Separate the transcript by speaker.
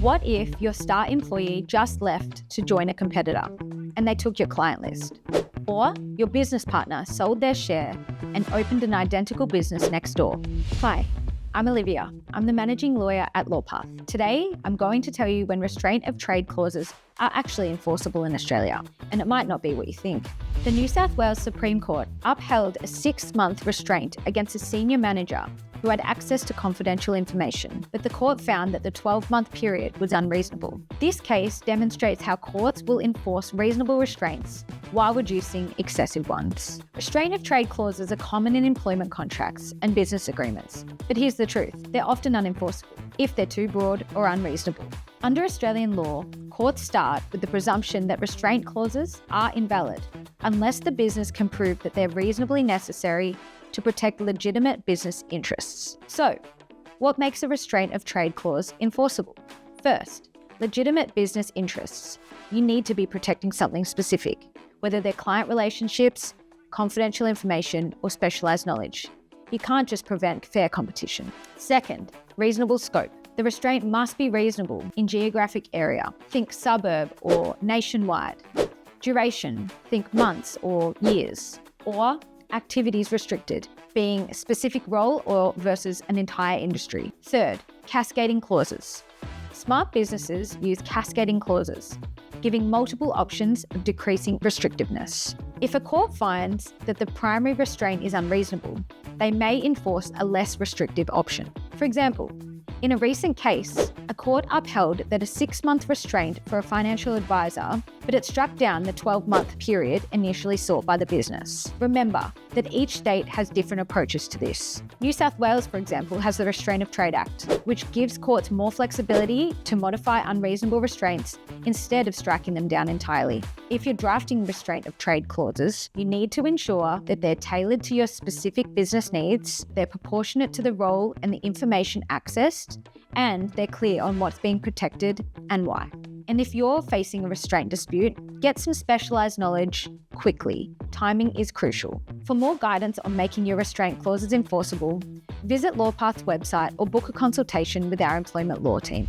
Speaker 1: What if your star employee just left to join a competitor and they took your client list? Or your business partner sold their share and opened an identical business next door? Hi, I'm Olivia. I'm the managing lawyer at Lawpath. Today, I'm going to tell you when restraint of trade clauses are actually enforceable in Australia, and it might not be what you think. The New South Wales Supreme Court upheld a 6-month restraint against a senior manager who had access to confidential information, but the court found that the 12-month period was unreasonable. This case demonstrates how courts will enforce reasonable restraints while reducing excessive ones. Restraint of trade clauses are common in employment contracts and business agreements, but here's the truth: they're often unenforceable if they're too broad or unreasonable. Under Australian law, courts start with the presumption that restraint clauses are invalid unless the business can prove that they're reasonably necessary to protect legitimate business interests. So, what makes a restraint of trade clause enforceable? First, legitimate business interests. You need to be protecting something specific, whether they're client relationships, confidential information, or specialized knowledge. You can't just prevent fair competition. Second, reasonable scope. The restraint must be reasonable in geographic area. Think suburb or nationwide. Duration. Think months or years. Or activities restricted, being a specific role or versus an entire industry. Third, cascading clauses. Smart businesses use cascading clauses, giving multiple options of decreasing restrictiveness. If a court finds that the primary restraint is unreasonable, they may enforce a less restrictive option. For example, in a recent case, a court upheld that a 6-month restraint for a financial advisor, but it struck down the 12-month period initially sought by the business. Remember that each state has different approaches to this. New South Wales, for example, has the Restraint of Trade Act, which gives courts more flexibility to modify unreasonable restraints instead of striking them down entirely. If you're drafting restraint of trade clauses, you need to ensure that they're tailored to your specific business needs, they're proportionate to the role and the information accessed, and they're clear on what's being protected and why. And if you're facing a restraint dispute, get some specialized knowledge quickly. Timing is crucial. For more guidance on making your restraint clauses enforceable, visit Lawpath's website or book a consultation with our employment law team.